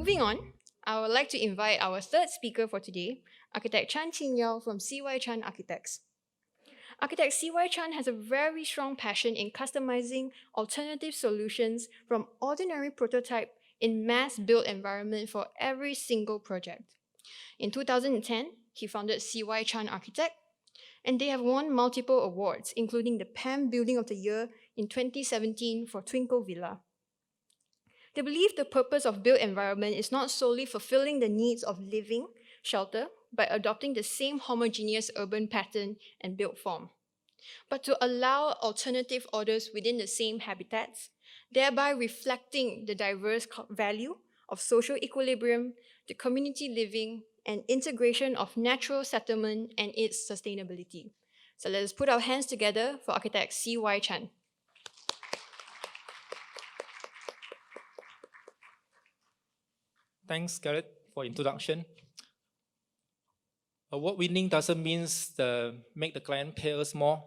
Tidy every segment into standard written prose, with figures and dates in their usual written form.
Moving on, I would like to invite our third speaker for today, Architect Chan Chin Yeow from CY Chan Architects. Architect CY Chan has a very strong passion in customizing alternative solutions from ordinary prototype in mass-built environment for every single project. In 2010, he founded CY Chan Architect, and they have won multiple awards, including the PAM Building of the Year in 2017 for Twinkle Villa. They believe the purpose of built environment is not solely fulfilling the needs of living, shelter, by adopting the same homogeneous urban pattern and built form, but to allow alternative orders within the same habitats, thereby reflecting the diverse value of social equilibrium, the community living, and integration of natural settlement and its sustainability. So let us put our hands together for architect CY Chan. Thanks, Garrett, for introduction. Award-winning doesn't mean make the client pay us more.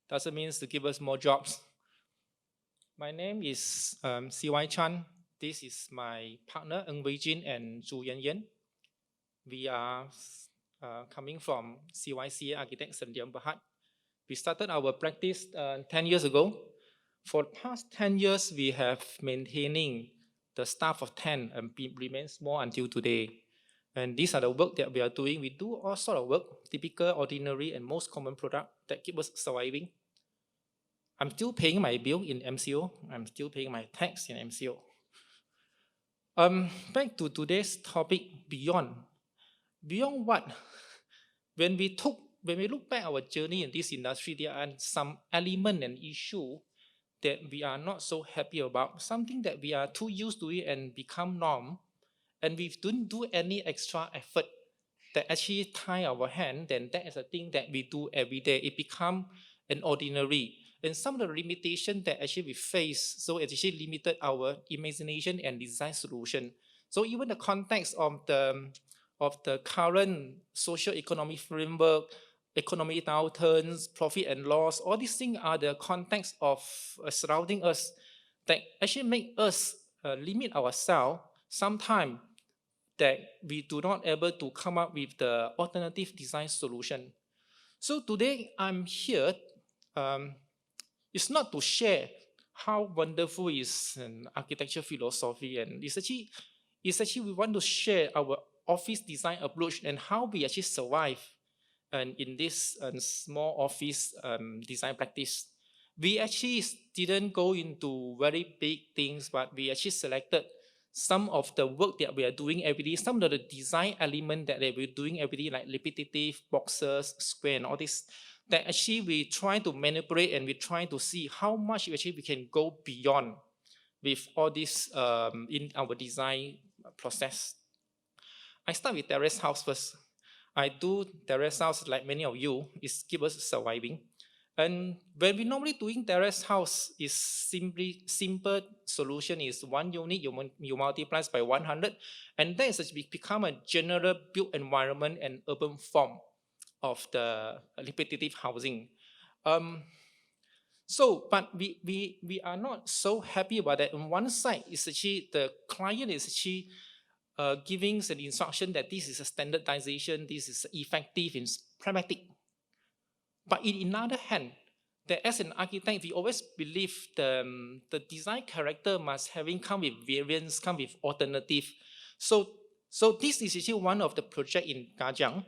Doesn't mean to give us more jobs. My name is CY Chan. This is my partner, 𝗗𝗔𝗧𝗨𝗠 and 𝗗𝗔𝗧𝗨𝗠. We are coming from CYCA Architects and 𝗗𝗔𝗧𝗨𝗠. We started our practice 10 years ago. For the past 10 years, we have maintaining the staff of 10 and remain small until today. And these are the work that we are doing. We do all sort of work, typical, ordinary, and most common product that keep us surviving. I'm still paying my bill in MCO. I'm still paying my tax in MCO. Back to today's topic, beyond. Beyond what? When we look back our journey in this industry, there are some element and issue that we are not so happy about, something that we are too used to it and become norm, and we don't do any extra effort that actually tie our hand, then that is a thing that we do every day. It becomes an ordinary. And some of the limitations that actually we face, so it actually limited our imagination and design solution. So even the context of the current socio-economic framework, economic downturns, profit and loss, all these things are the context of surrounding us that actually make us limit ourselves sometimes that we do not able to come up with the alternative design solution. So today I'm here, it's not to share how wonderful is an architecture philosophy, and it's actually we want to share our office design approach and how we actually survive in this small office design practice. We actually didn't go into very big things, but we actually selected some of the work that we are doing every day, some of the design element that we're doing every day, like repetitive boxes, square, and all this, that actually we try to manipulate and we try to see how much actually we can go beyond with all this in our design process. I start with terrace house first. I do terrace house like many of you, is keep us surviving. And when we normally doing terrace house, is simple solution is one unit, you multiply by 100, and that is become a general built environment and urban form of the repetitive housing. But we are not so happy about that. On one side, is actually the client is actually giving an instruction that this is a standardization, this is effective and pragmatic. But in another hand, that as an architect, we always believe the design character must come with variance, come with alternative. So this is actually one of the project in 𝗗𝗔𝗧𝗨𝗠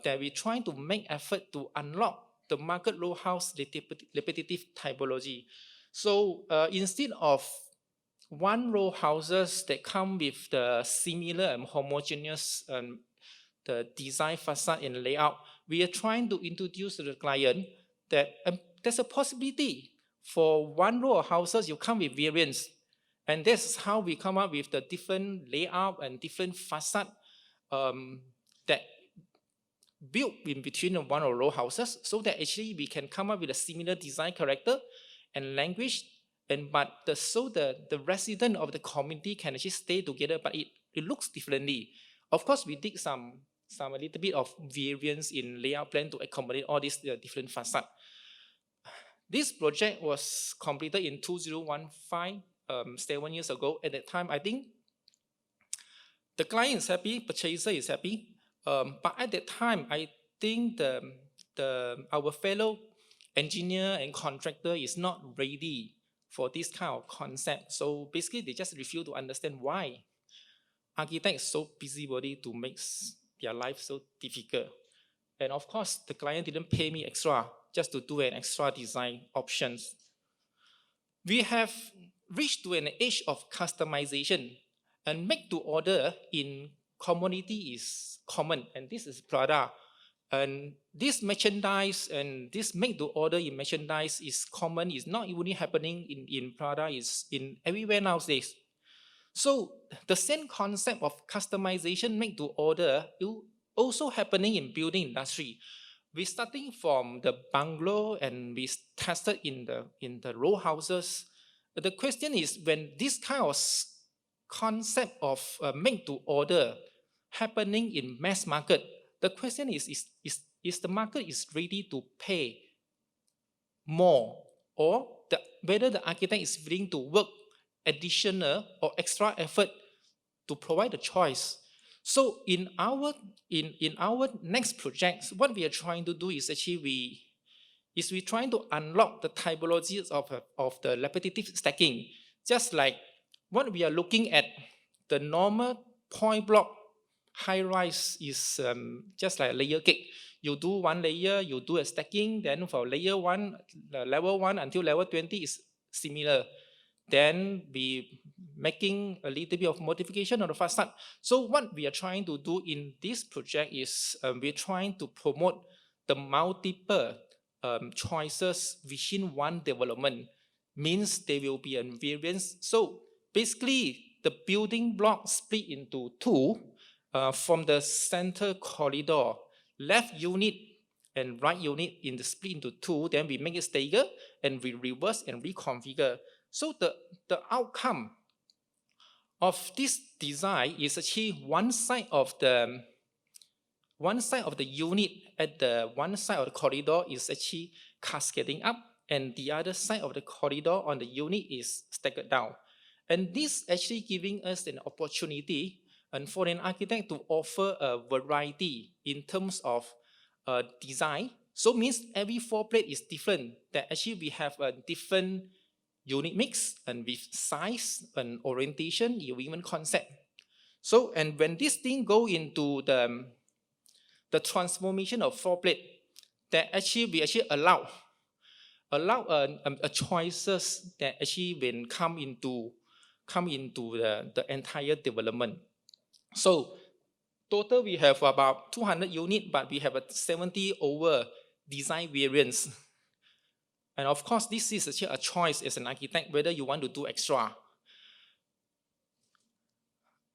that we try to make effort to unlock the market row house repetitive typology. So instead of one row houses that come with the similar and homogeneous the design facade and layout, we are trying to introduce to the client that there's a possibility for one row of houses you come with variance, and that's how we come up with the different layout and different facade that built in between one or row houses, so that actually we can come up with a similar design character and language, but the resident of the community can actually stay together, but it looks differently. Of course, we did a little bit of variance in layout plan to accommodate all these different facade. This project was completed in 2015, 7 years ago. At that time, I think The client is happy, purchaser is happy. But at that time, I think our fellow engineer and contractor is not ready for this kind of concept. So basically, they just refuse to understand why architects so busybody to make their life so difficult. And of course, the client didn't pay me extra just to do an extra design options. We have reached to an age of customization, and make to order in commodity is common, and this is Prada. And this merchandise and this make to order in merchandise is common, is not only happening in Prada, is in everywhere nowadays. So the same concept of customization make to order is also happening in building industry. We starting from the bungalow and we tested in the row houses. The question is, when this kind of concept of make to order happening in mass market, the question is the market is ready to pay more, or whether the architect is willing to work additional or extra effort to provide the choice. So in our next projects, what we are trying to do is actually we're trying to unlock the typologies of the repetitive stacking. Just like what we are looking at, the normal point block high rise is just like a layer cake. You do one layer, you do a stacking, then for layer 1, level 1 until level 20 is similar. Then we making a little bit of modification on the facade. So what we are trying to do in this project is we're trying to promote the multiple choices within one development. Means there will be a variance. So basically, the building block split into two. From the center corridor, left unit and right unit in the split into two, then we make it stagger and we reverse and reconfigure. So the outcome of this design is actually one side of the unit at the one side of the corridor is actually cascading up, and the other side of the corridor on the unit is staggered down. And this actually giving us an opportunity and for an architect to offer a variety in terms of design. So means every floor plate is different. That actually we have a different unit mix and with size and orientation, even concept. So, and when this thing go into the transformation of floor plate, that actually we actually allow a choices that actually when come into the entire development. So total we have about 200 units, but we have a 70 over design variants. And of course, this is actually a choice as an architect, whether you want to do extra.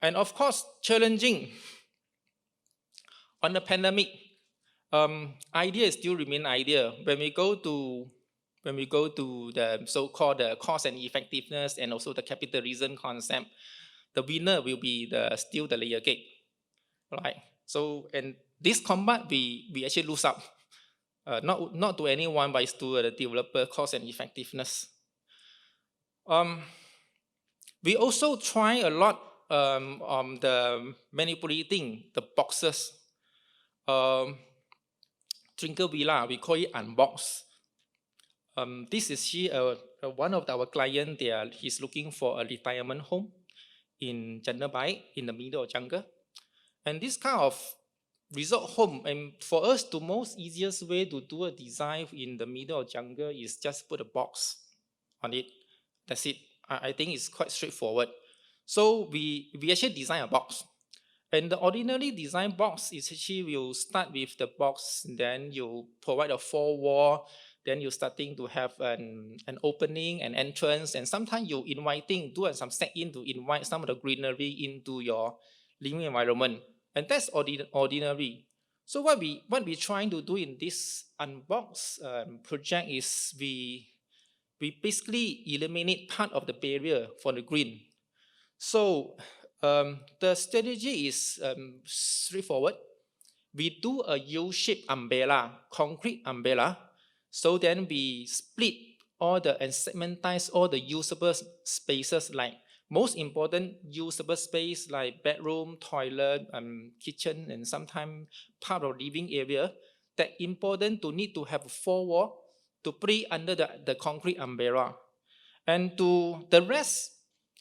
And of course, challenging. On the pandemic, idea still remain idea. When we go to the so-called cost and effectiveness and also the capitalism concept, the winner will be still the layer cake, right? So, and this combat we actually lose out, not to anyone, but it's to the developer cost and effectiveness. We also try a lot on the manipulating the boxes. Trinker Villa, we call it unbox. This is one of our clients. He's looking for a retirement home in 𝗗𝗧𝗨𝗠 in the middle of jungle. And this kind of resort home, and for us, the most easiest way to do a design in the middle of jungle is just put a box on it. That's it. I think it's quite straightforward. So we actually design a box. And the ordinary design box is actually you start with the box, then you provide a 4-wall, then you're starting to have an opening, an entrance, and sometimes you do some set-in to invite some of the greenery into your living environment. And that's ordinary. So what we're trying to do in this unbox project is we basically eliminate part of the barrier for the green. So the strategy is straightforward. We do a U-shaped umbrella, concrete umbrella. So then we split all and segmentize all the usable spaces like most important usable space like bedroom, toilet, kitchen, and sometimes part of living area, that important to need to have a 4 wall to put it under the concrete umbrella. And to the rest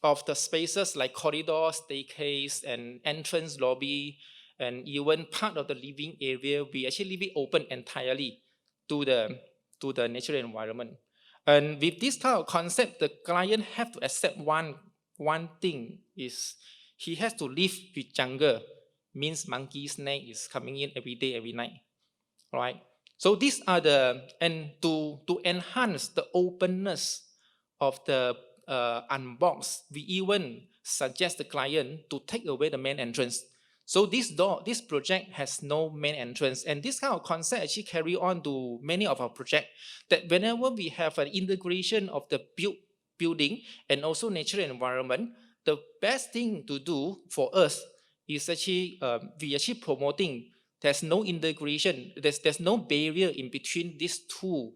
of the spaces like corridor, staircase, and entrance lobby, and even part of the living area, we actually leave it open entirely to the natural environment. And with this type of concept, the client have to accept one thing is he has to live with jungle, means monkey, snake is coming in every day, every night, right? So these are and to enhance the openness of the unbox, we even suggest the client to take away the main entrance. So this project has no main entrance, and this kind of concept actually carry on to many of our projects. That whenever we have an integration of the building and also natural environment, the best thing to do for us is actually we actually promoting. There's no integration. There's no barrier in between these two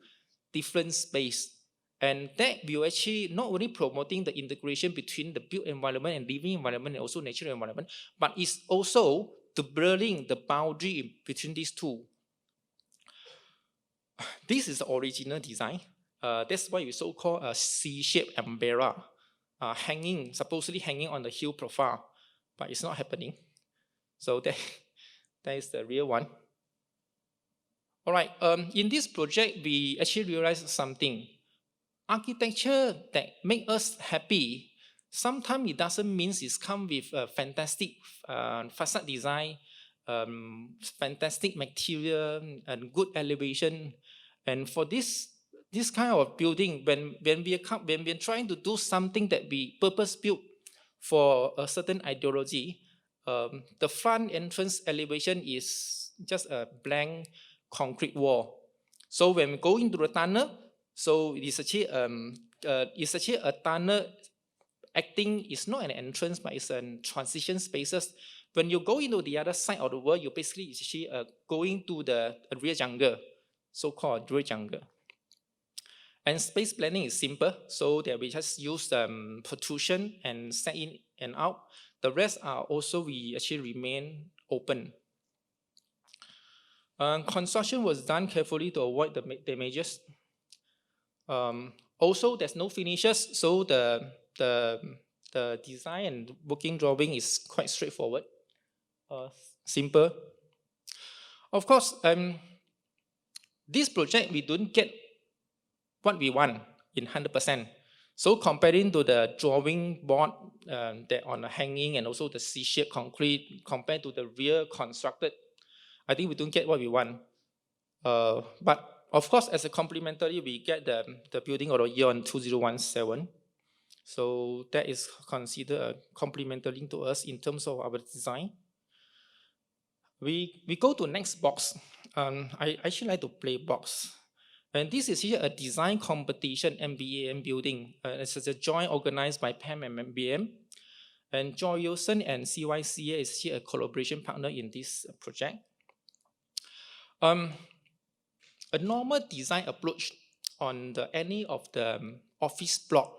different space. And that will actually not only promoting the integration between the built environment and living environment and also natural environment, but it's also the blurring the boundary between these two. This is the original design. That's why we so-called a C-shaped umbrella, supposedly hanging on the hill profile, but it's not happening. So that is the real one. All right, in this project, we actually realized something. Architecture that make us happy, sometimes it doesn't mean it's come with a fantastic facade design, fantastic material, and good elevation. And for this kind of building, when we're trying to do something that we purpose built for a certain ideology, the front entrance elevation is just a blank concrete wall. So when we go into the tunnel, so it's actually a tunnel acting is not an entrance, but it's a transition spaces. When you go into the other side of the world, you basically actually going to the rear jungle, so-called rear jungle. And space planning is simple, so that we just use protrusion and set in and out. The rest are also we actually remain open. Construction was done carefully to avoid the damages. Also, there's no finishes, so the design and working drawing is quite straightforward, simple. Of course, this project we don't get what we want in 100%. So comparing to the drawing board that on the hanging and also the C-shaped concrete compared to the real constructed, I think we don't get what we want. But of course, as a complementary, we get the building of the year on 2017. So that is considered complementary to us in terms of our design. We go to next box. I actually like to play box. And this is here a design competition, MBAM building. It's a joint organized by PAM and MBAM. And Joy Wilson and CYCA is here a collaboration partner in this project. A normal design approach on any of the office block,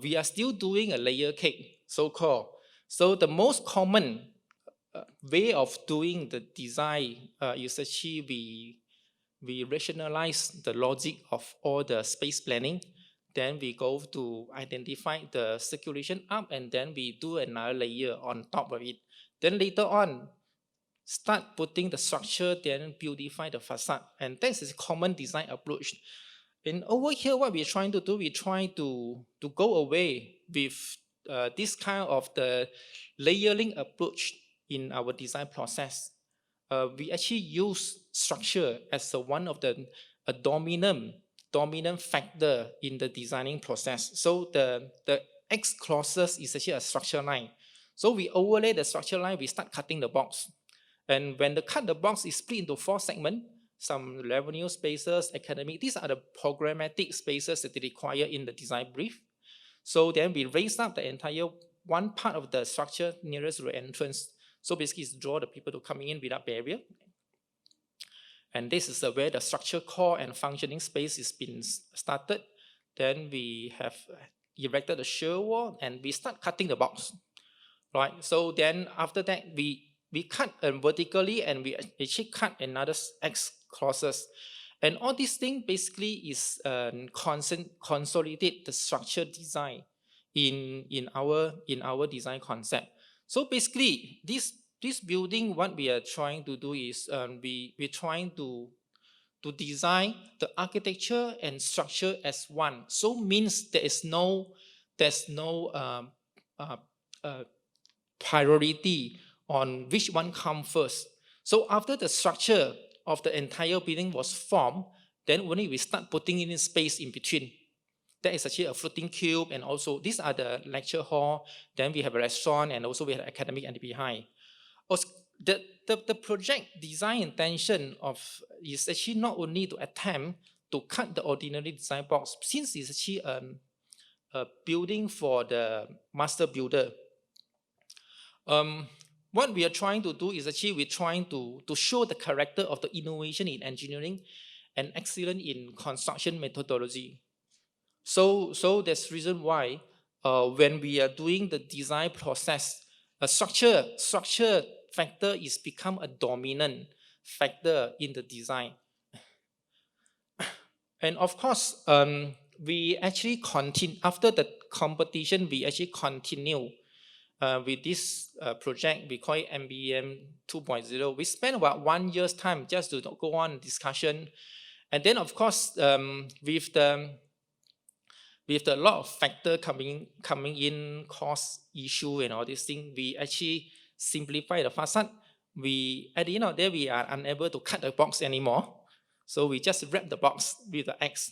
we are still doing a layer cake, so-called. So the most common way of doing the design is actually we rationalize the logic of all the space planning. Then we go to identify the circulation up, and then we do another layer on top of it. Then later on, start putting the structure, then beautify the facade. And this is a common design approach. And over here, what we're trying to do, we try to go away with this kind of the layering approach in our design process. We actually use structure as one of the dominant factor in the designing process. So the X clauses is actually a structure line. So we overlay the structure line, we start cutting the box. And when the box is split into 4 segments, some revenue spaces, academic, these are the programmatic spaces that they require in the design brief. So then we raise up the entire one part of the structure nearest to the entrance. So basically it's draw the people to coming in without barrier. And this is where the structure core and functioning space is been started. Then we have erected the shear wall, and we start cutting the box, right? So then after that, we cut vertically, and we actually cut another X crosses. And all these things basically is consolidate the structure design in our design concept. So basically, this building, what we are trying to do is we're trying to design the architecture and structure as one. So means there's no uh, uh, priority on which one comes first. So after the structure of the entire building was formed, then only we start putting in space in between. That is actually a floating cube, and also these are the lecture hall. Then we have a restaurant, and also we have academic and behind. The project design intention of is actually not only to attempt to cut the ordinary design box, since it's actually a building for the master builder. What we are trying to do is actually we're trying to show the character of the innovation in engineering and excellence in construction methodology. So that's reason why when we are doing the design process, a structure factor is become a dominant factor in the design. And of course, we actually continue after the competition. We actually continue with this project. We call it MBM 2.0. We spent about 1 year's time just to go on discussion, and then of course with a lot of factor coming in, cost issue and all these things, we actually simplify the facade. We at the end of the day, we are unable to cut the box anymore, so we just wrap the box with the X.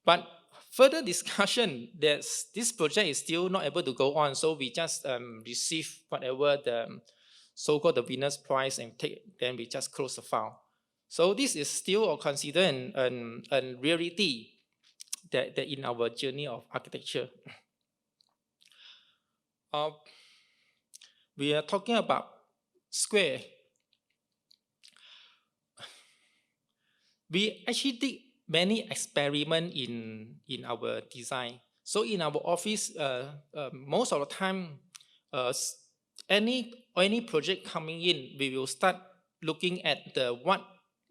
But further discussion, this project is still not able to go on, so we just receive whatever the so-called the winner's prize and then we just close the file. So this is still considered a reality that in our journey of architecture. We are talking about square. We actually did many experiments in our design. So in our office, most of the time, any project coming in, we will start looking at what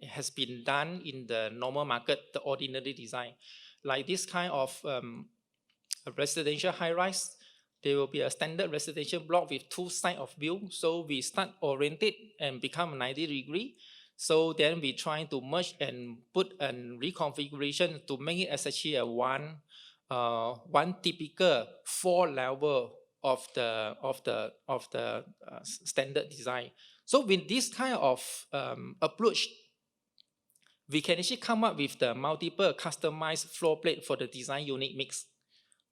has been done in the normal market, the ordinary design. Like this kind of residential high-rise, there will be a standard residential block with 2 sides of view. So we start oriented and become 90 degree. So then we try to merge and put a reconfiguration to make it as actually a one typical 4 level of the standard design. So with this kind of approach, we can actually come up with the multiple customized floor plate for the design unit mix,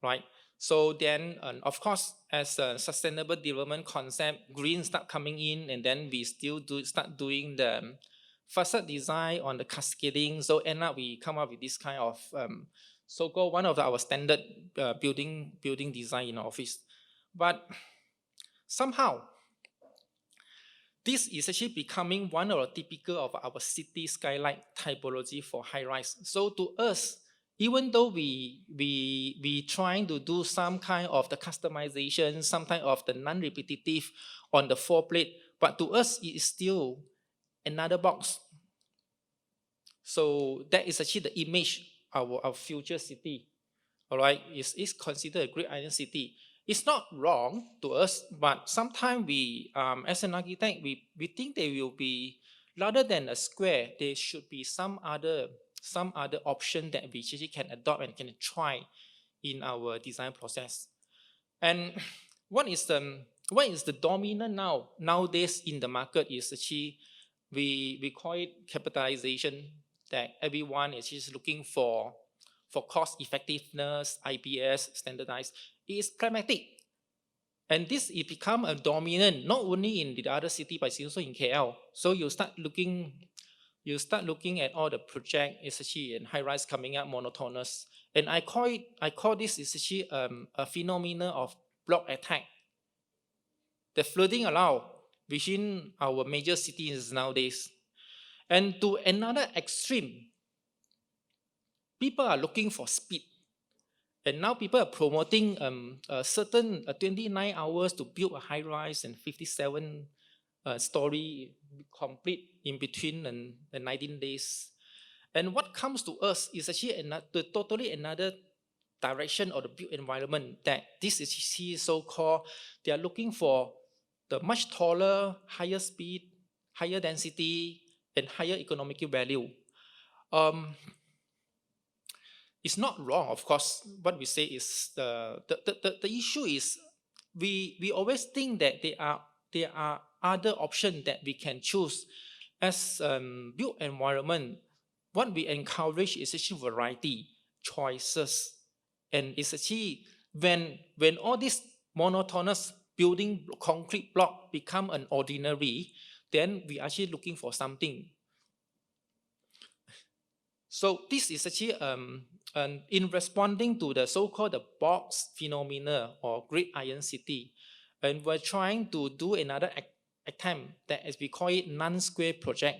right? So then, of course, as a sustainable development concept, green start coming in, and then we still start doing the facade design on the cascading. So end up we come up with this kind of so-called one of our standard building design in our office. But somehow, this is actually becoming one of the typical of our city skyline typology for high-rise. So to us, even though we trying to do some kind of the customization, some kind of the non-repetitive on the floor plate, but to us it is still another box. So that is actually the image of our future city. All right, it's considered a great island city. It's not wrong to us, but sometimes we, as an architect, we think there will be, rather than a square, there should be some other option that we actually can adopt and can try in our design process. And what is the dominant nowadays in the market is actually we call it capitalization, that everyone is just looking for cost effectiveness, IPS, standardized. It is pragmatic. And this it become a dominant, not only in the other city, but also in KL. So you start looking at all the project, especially in high-rise coming up monotonous. And I call this essentially a phenomenon of block attack. The flooding around within our major cities nowadays. And to another extreme, people are looking for speed. And now people are promoting a certain 29 hours to build a high-rise and 57 story complete in between and 19 days. And what comes to us is actually totally another direction of the built environment, that this is so-called, they are looking for the much taller, higher speed, higher density, and higher economic value. It's not wrong, of course. What we say is the issue is we always think that there are other options that we can choose. As built environment, what we encourage is actually variety, choices, and it's actually when all these monotonous building concrete block become an ordinary, then we are actually looking for something. So this is actually in responding to the so-called the box phenomena or Great Iron City, and we're trying to do another attempt that, as we call it, non-square project.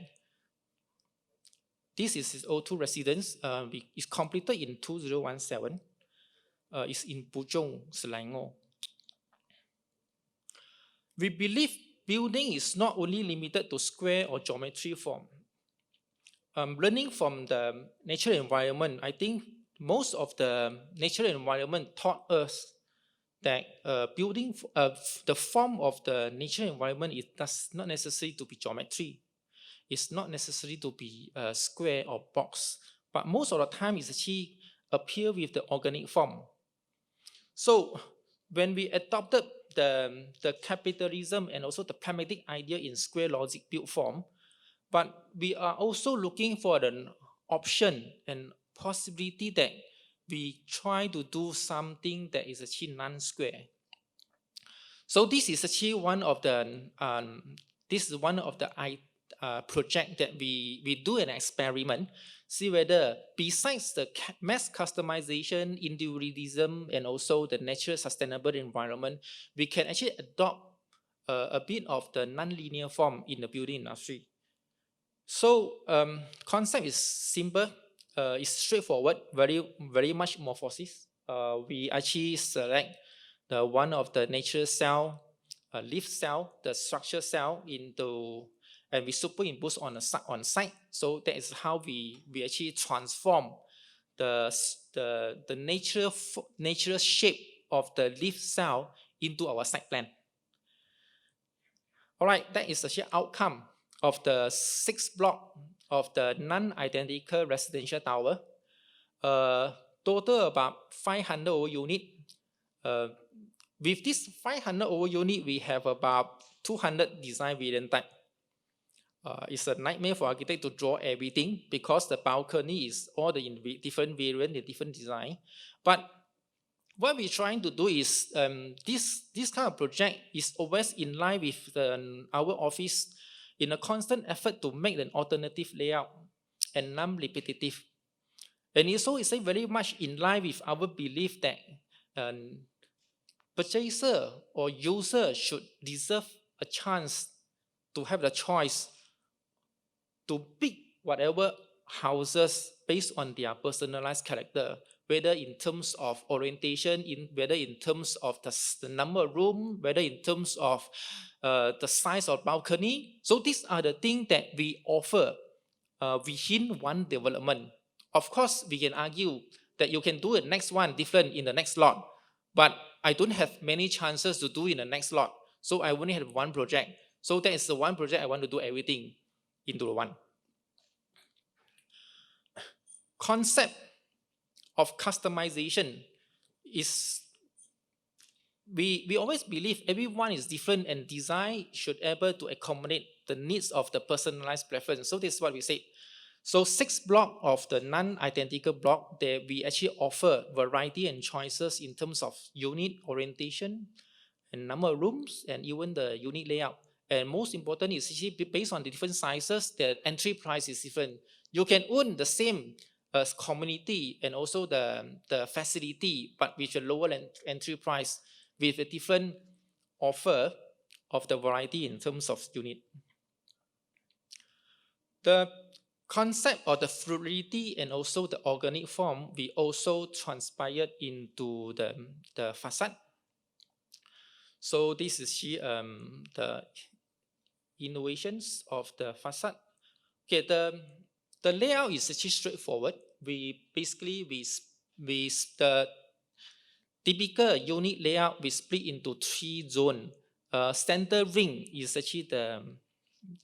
This is his O2 residence. It's completed in 2017. It's in 𝗗𝗔𝗧𝗨𝗠. We believe building is not only limited to square or geometry form. Learning from the natural environment, I think most of the natural environment taught us that building, the form of the natural environment, it does not necessary to be geometry. It's not necessary to be square or box, but most of the time it's actually appear with the organic form. So when we adopted the capitalism and also the pragmatic idea in square logic built form, but we are also looking for an option and possibility that we try to do something that is actually non-square. So this is actually one of the project that we do an experiment, see whether besides the mass customization, individualism, and also the natural sustainable environment, we can actually adopt a bit of the non-linear form in the building industry. So concept is simple, it's straightforward, very much morphosis. We actually select the one of the natural cell, lift cell, the structure cell into, and we superimpose on site. So that is how we actually transform the natural shape of the lift cell into our site plan. All right, that is the outcome of the 6th block of the non-identical residential tower. Total about 500 over unit. With this 500 over unit, we have about 200 design variant type. It's a nightmare for architect to draw everything because the balcony is all the different variant, the different design. But what we're trying to do is this kind of project is always in line with our office in a constant effort to make an alternative layout and non-repetitive. And also it's very much in line with our belief that purchaser or user should deserve a chance to have the choice to pick whatever houses based on their personalized character, whether in terms of orientation, whether in terms of the number of room, whether in terms of the size of balcony. So these are the things that we offer within one development. Of course, we can argue that you can do the next one different in the next lot, but I don't have many chances to do in the next lot. So I only have one project. So that is the one project I want to do everything into the one. Concept of customization is, we always believe everyone is different and design should be able to accommodate the needs of the personalized preference. So this is what we say. So 6 block of the non-identical block, that we actually offer variety and choices in terms of unit orientation and number of rooms and even the unit layout. And most important is actually based on the different sizes, the entry price is different. You can own the same community and also the facility, but with a lower entry price, with a different offer of the variety in terms of unit. The concept of the fluidity and also the organic form, we also transpired into the facade. So this is here the innovations of the facade. Okay, the layout is actually straightforward. We basically the typical unit layout we split into 3 zones. Center ring is actually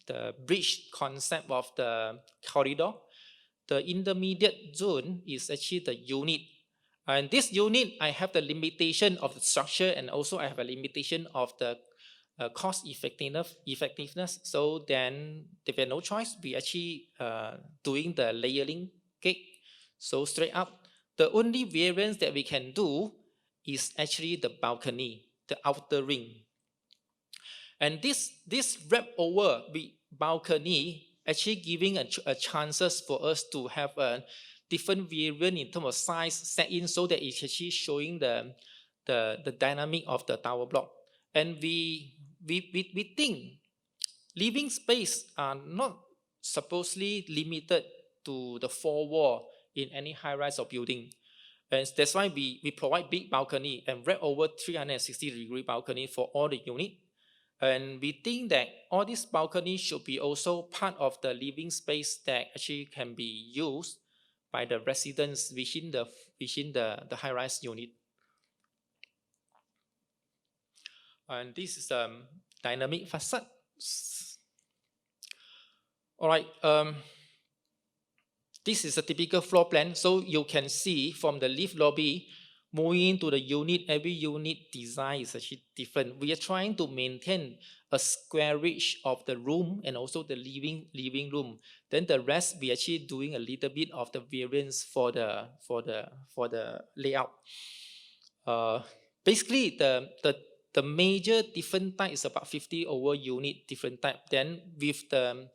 the bridge concept of the corridor. The intermediate zone is actually the unit. And this unit, I have the limitation of the structure, and also I have a limitation of the cost effectiveness. So then, if we have no choice, we actually doing the layering cake. So straight up, the only variance that we can do is actually the balcony, the outer ring. And this wrap over balcony actually giving a chances for us to have a different variant in terms of size set in, so that it's actually showing the dynamic of the tower block. And we think living space are not supposedly limited to the 4 wall in any high-rise or building. And that's why we provide big balcony and wrap over 360-degree balcony for all the unit. And we think that all these balconies should be also part of the living space that actually can be used by the residents within the high-rise unit. And this is dynamic facade. All right. This is a typical floor plan. So you can see from the lift lobby, moving into the unit, every unit design is actually different. We are trying to maintain a squarage of the room and also the living room. Then the rest, we are actually doing a little bit of the variance for the layout. Basically, the major different type is about 50 over unit different type. Then with the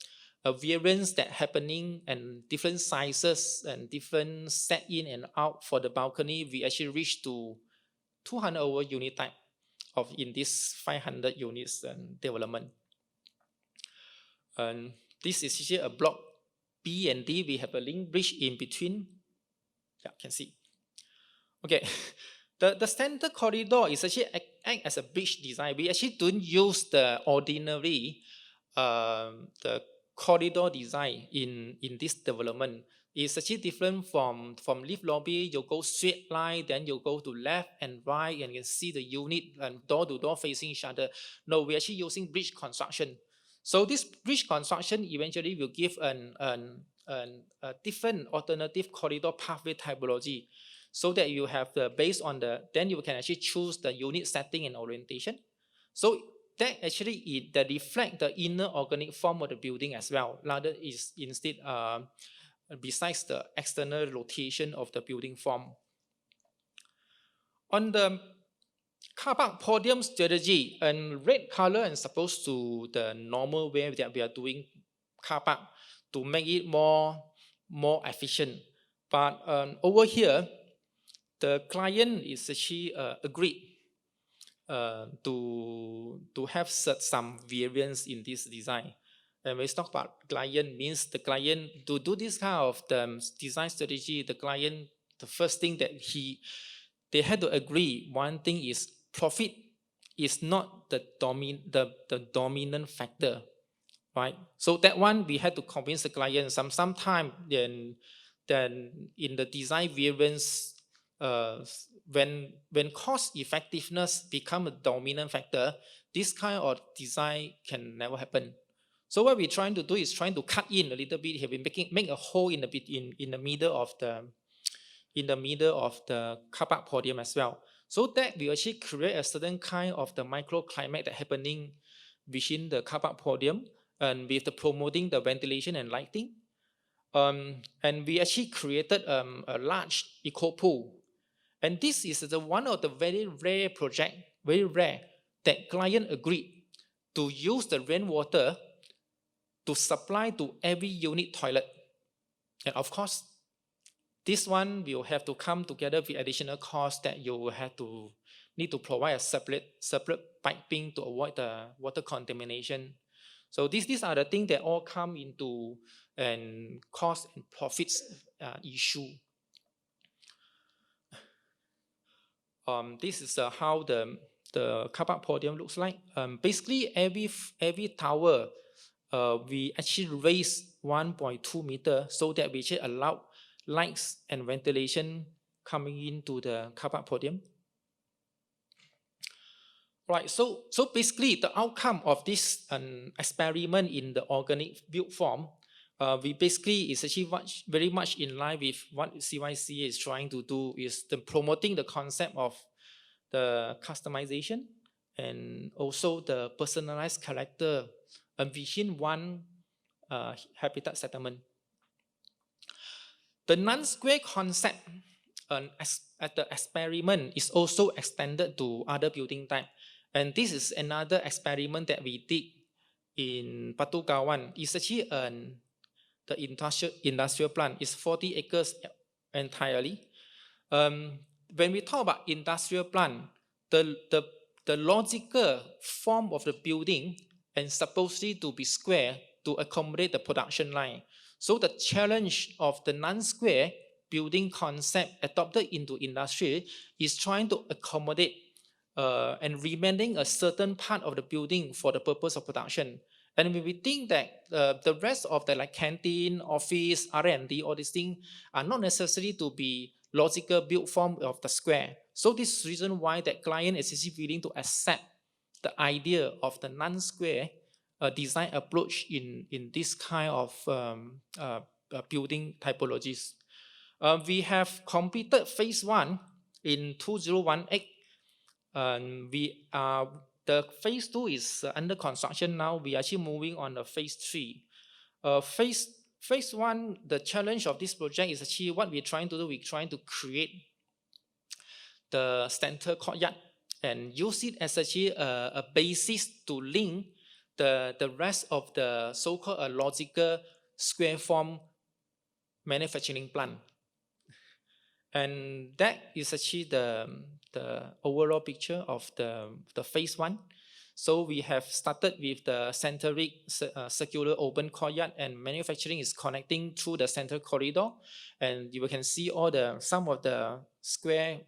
variance that happening and different sizes and different set in and out for the balcony, we actually reach to 200 over unit type of in this 500 units development. And this is actually a block B and D. We have a link bridge in between. Yeah, can see. Okay. The standard corridor is actually act as a bridge design. We actually don't use the ordinary the corridor design in this development. It's actually different from lift lobby. You go straight line, then you go to left and right, and you can see the unit and door to door facing each other. No, we're actually using bridge construction. So this bridge construction eventually will give a different alternative corridor pathway typology, so that you have based on then you can actually choose the unit setting and orientation. So that actually that reflect the inner organic form of the building as well, rather is instead besides the external rotation of the building form. On the car park podium strategy, and red color is supposed to the normal way that we are doing car park to make it more efficient. But over here, the client is actually agreed to have some variance in this design. And when we talk about client, means the client to do this kind of design strategy, the client, the first thing that they had to agree, one thing is profit is not the dominant factor, right? So that one we had to convince the client sometime then in the design variance. When cost effectiveness become a dominant factor, this kind of design can never happen. So what we're trying to do is trying to cut in a little bit here. We make a hole in the middle of the car park podium as well. So that we actually create a certain kind of the microclimate that happening within the car park podium, and with the promoting the ventilation and lighting. And we actually created a large eco pool. And this is one of the very rare project, very rare, that client agreed to use the rainwater to supply to every unit toilet. And of course, this one will have to come together with additional cost that you will have to need to provide a separate piping to avoid the water contamination. So these are the things that all come into and cost and profits issue. This is how the car park podium looks like. Basically, every tower we actually raise 1.2 meter so that we actually allow lights and ventilation coming into the car park podium. Right, so basically the outcome of this experiment in the organic built form, we basically is actually very much in line with what CYC is trying to do, is promoting the concept of the customization and also the personalized character within one habitat settlement. The non-square concept at the experiment is also extended to other building type. And this is another experiment that we did in Batu Kawan. It's actually the industrial plant. It's 40 acres entirely. When we talk about industrial plant, the logical form of the building and supposedly to be square to accommodate the production line. So the challenge of the non-square building concept adopted into industry is trying to accommodate and remaining a certain part of the building for the purpose of production. And when we think that the rest of the like canteen, office, R&D, all these things are not necessary to be logical built form of the square. So this is the reason why that client is actually willing to accept the idea of the non-square design approach in this kind of building typologies. We have completed phase 1 in 2018. The phase 2 is under construction now. We are actually moving on the phase 3. Phase 1, the challenge of this project is actually what we're trying to do. We're trying to create the center courtyard and use it as actually a basis to link the rest of the so-called logical square form manufacturing plant. And that is actually the overall picture of the phase 1. So we have started with the centric circular open courtyard, and manufacturing is connecting through the center corridor. And you can see some of the square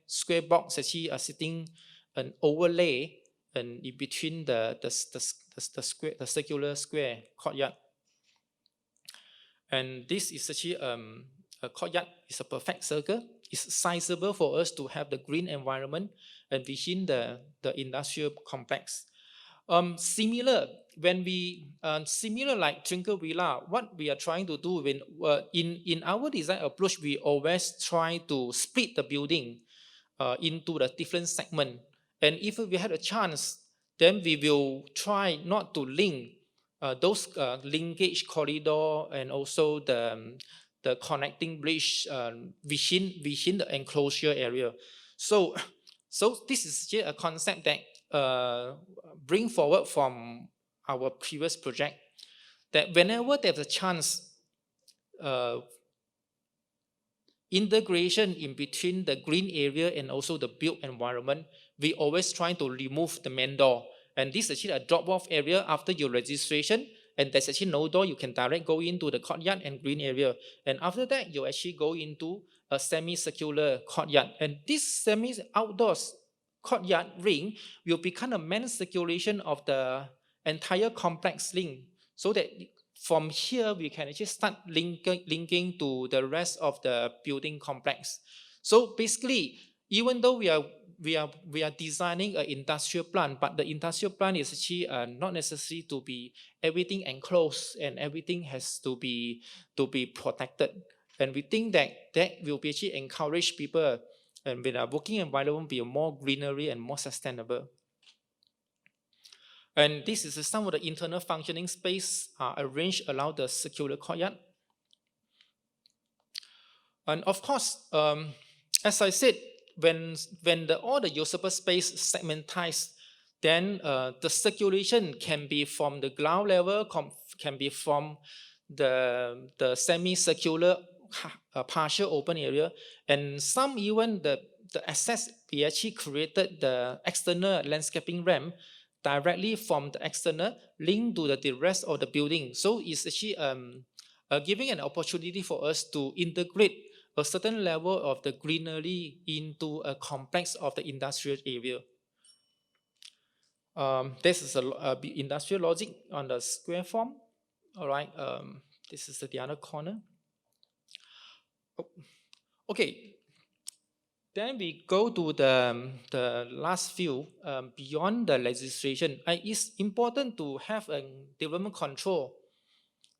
box actually are sitting an overlay and in between the circular square courtyard. And this is actually a courtyard. It's a perfect circle. It's sizable for us to have the green environment and within the industrial complex. Similar like Twinkle Villa, what we are trying to do in our design approach, we always try to split the building into the different segments. And if we had a chance, then we will try not to link those linkage corridor and also the connecting bridge within the enclosure area. So this is a concept that bring forward from our previous project, that whenever there's a chance, integration in between the green area and also the built environment, we always try to remove the main door. And this is actually a drop-off area after your registration, and there's actually no door. You can direct go into the courtyard and green area. And after that, you actually go into a semicircular courtyard. And this semi-outdoors courtyard ring will become a main circulation of the entire complex link, so that from here we can actually start linking to the rest of the building complex. So basically, even though we are designing an industrial plant, but the industrial plant is actually not necessary to be everything enclosed and everything has to be protected. And we think that will be actually encourage people and with our working environment be more greenery and more sustainable. And this is some of the internal functioning space arranged around the circular courtyard. And of course, as I said, when all the usable space segmentized, then the circulation can be from the ground level, can be from the semicircular partial open area, and some even the access, we actually created the external landscaping ramp directly from the external linked to the rest of the building. So it's actually giving an opportunity for us to integrate a certain level of the greenery into a complex of the industrial area. This is a industrial logic on the square form. All right, this is the other corner. Oh, okay, then we go to the last few, beyond the legislation. It's important to have a development control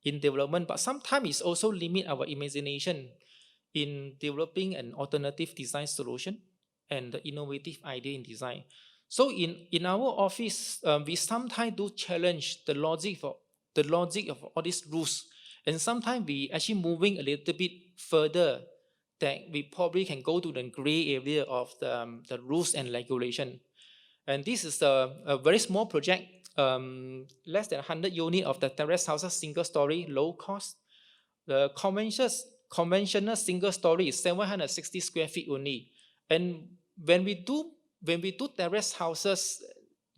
in development, but sometimes it's also limit our imagination in developing an alternative design solution and the innovative idea in design. So in our office, we sometimes do challenge the logic of all these rules, and sometimes we actually moving a little bit further, that we probably can go to the gray area of the rules and regulation. And this is a very small project, less than 100 units of the terrace houses, single story, low cost. The conventional single story is 760 square feet only. And when we do terrace houses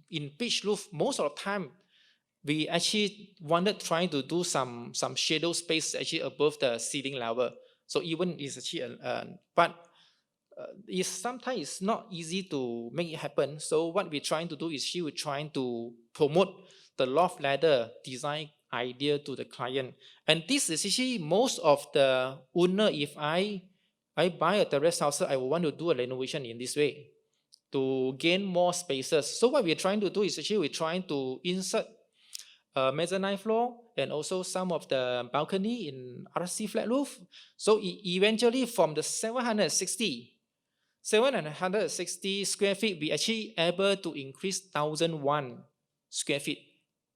in pitch roof, most of the time we actually trying to do some shadow space actually above the ceiling level. So even it's actually sometimes it's not easy to make it happen. So what we're trying to do is we're trying to promote the loft ladder design idea to the client. And this is actually most of the owner, if I buy a terrace house, I will want to do a renovation in this way to gain more spaces. So what we're trying to do is actually we're trying to insert mezzanine floor and also some of the balcony in RC flat roof. So eventually from the 760 square feet, we actually able to increase 1,001 square feet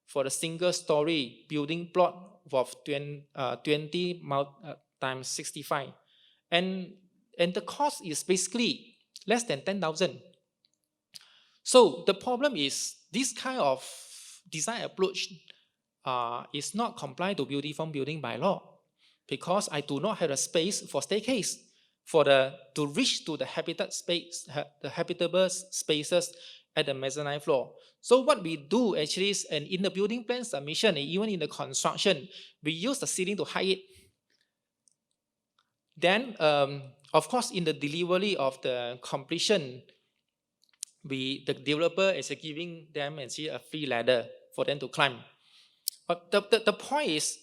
for the single story building plot of 20 times 65. And the cost is basically less than 10,000. So the problem is this kind of design approach is not compliant to building by law, because I do not have a space for staircase to reach to the habitable spaces at the mezzanine floor. So what we do actually is, and in the building plan submission, and even in the construction, we use the ceiling to hide it. Then, of course, in the delivery of the completion, the developer is giving them actually a free ladder for them to climb. But the point is,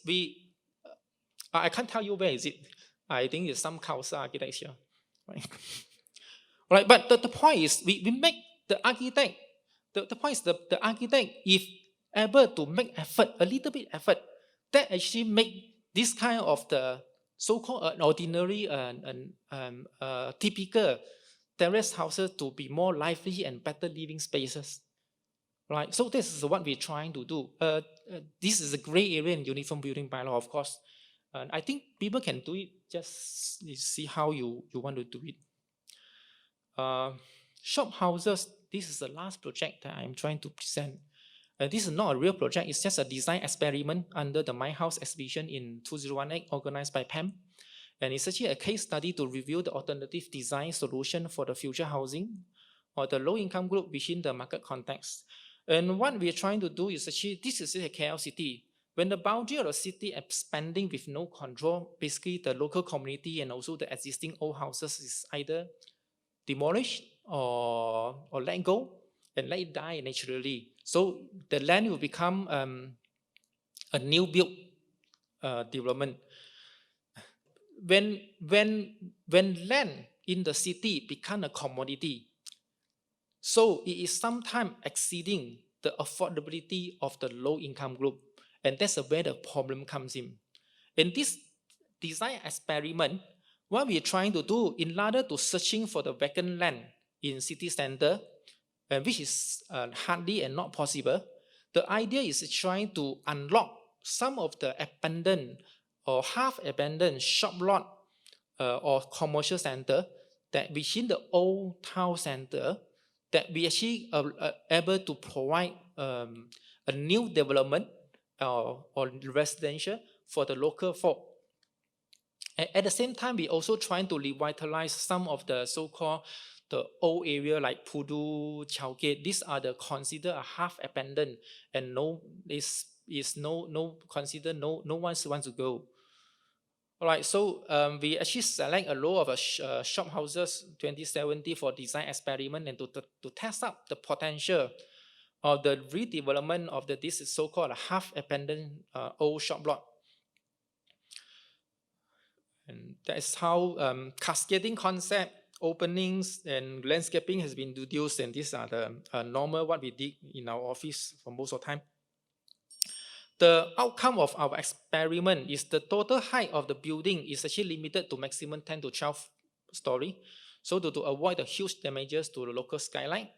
I can't tell you where is it. I think it's some 𝗗𝗧𝗨𝗠 architecture, right? Right. But the point is, we make the architect. The point is the architect, if able to make effort, a little bit effort, that actually make this kind of the so-called ordinary and typical terrace houses to be more lively and better living spaces. Right. So this is what we're trying to do. This is a gray area in uniform building bylaw, of course. I think people can do it, just see how you want to do it. Shop houses, this is the last project that I'm trying to present. This is not a real project, it's just a design experiment under the My House exhibition in 2018 organized by PAM. And it's actually a case study to review the alternative design solution for the future housing or the low-income group within the market context. And what we're trying to do is actually, this is a KL city. When the boundary of the city expanding with no control, basically the local community and also the existing old houses is either demolished or let go and let it die naturally. So the land will become a new built development. When land in the city become a commodity, so it is sometimes exceeding the affordability of the low-income group. And that's where the problem comes in. In this design experiment, what we're trying to do, in order to searching for the vacant land in city center, which is hardly and not possible, the idea is trying to unlock some of the abandoned or half-abandoned shop lot or commercial center that within the old town center, that we actually are able to provide a new development or residential for the local folk. At the same time, we also trying to revitalize some of the so-called the old area like 𝗗𝗔𝗧𝗨𝗠. These are the considered a half abandoned, and no one wants to go. All right, so we actually select a row of shop houses 2070 for design experiment and to test out the potential of the redevelopment of this so-called half abandoned old shop block. And that is how cascading concept, openings, and landscaping has been introduced, and these are the normal what we did in our office for most of the time. The outcome of our experiment is the total height of the building is actually limited to maximum 10 to 12 story. So to avoid the huge damages to the local skyline.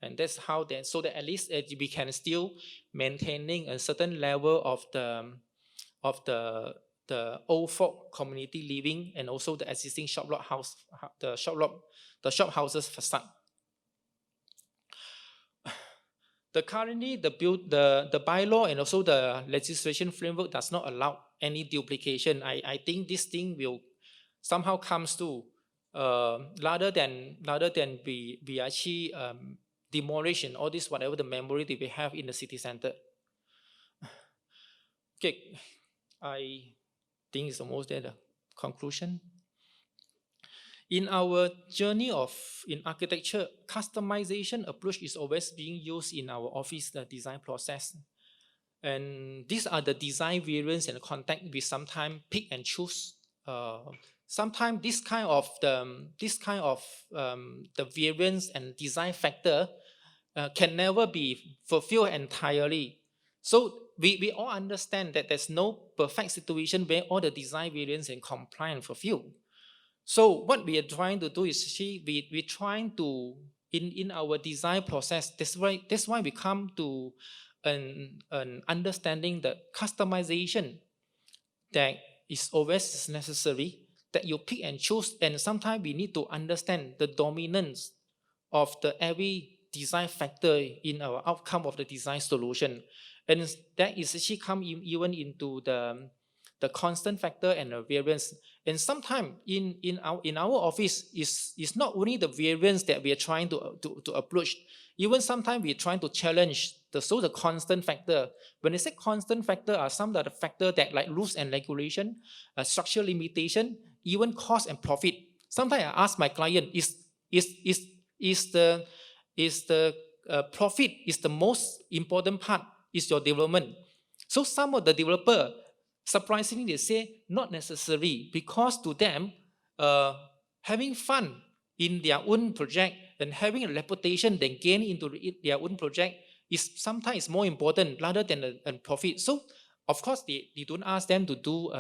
And that's how then, so that at least we can still maintaining a certain level of the old folk community living, and also the existing shop houses facade. Currently, the bylaw and also the legislation framework does not allow any duplication. I think this thing will somehow comes to rather than we actually demolish and all this whatever the memory that we have in the city center. Okay, I think it's almost there, the conclusion. In our journey in architecture, customization approach is always being used in our office design process. And these are the design variants and content we sometimes pick and choose. Sometimes this kind of the variance and design factor can never be fulfilled entirely. So we all understand that there's no perfect situation where all the design variants and comply and fulfill. So what we are trying to do is we're trying to in our design process. That's why we come to an understanding that customization that is always necessary, that you pick and choose, and sometimes we need to understand the dominance of every design factor in our outcome of the design solution. And that is actually come even into the constant factor and the variance. And sometimes in our office is not only the variance that we are trying to approach. Even sometimes we are trying to challenge the constant factor. When I say constant factor, are some of the factors that like rules and regulation, structural limitation, even cost and profit. Sometimes I ask my client, is the profit is the most important part? Is your development? So some of the developer, surprisingly, they say not necessary, because to them, having fun in their own project and having a reputation they gain into their own project is sometimes more important rather than a profit. So of course, they don't ask them to do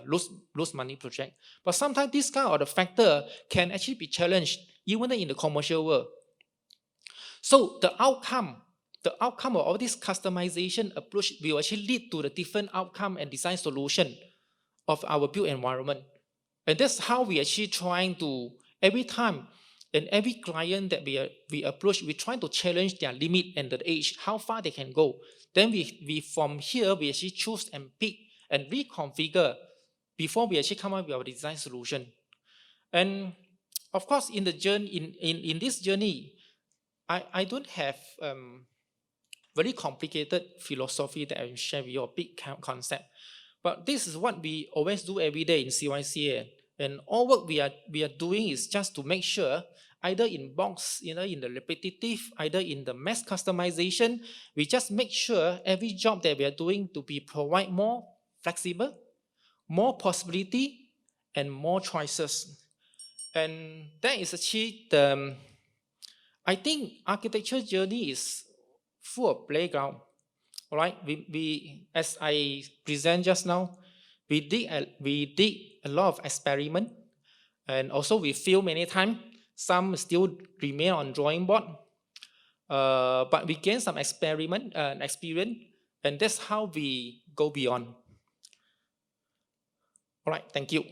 lose money project. But sometimes this kind of the factor can actually be challenged even in the commercial world. So the outcome of all this customization approach will actually lead to the different outcome and design solution of our built environment. And that's how we actually trying to, every time and every client that we approach, we try to challenge their limit and the age, how far they can go. Then we from here, we actually choose and pick and reconfigure before we actually come up with our design solution. And of course, in the journey, in this journey, I don't have very complicated philosophy that I will share with you, a big concept. But this is what we always do every day in CYCA. And all what we are doing is just to make sure, either in box, in the repetitive, either in the mass customization, we just make sure every job that we are doing to be provide more flexible, more possibility, and more choices. And that is actually I think architecture journey is full of playground. All right, we as I present just now, we did a lot of experiment, and also we fail many times. Some still remain on drawing board, but we gain some experience, and that's how we go beyond. All right, thank you.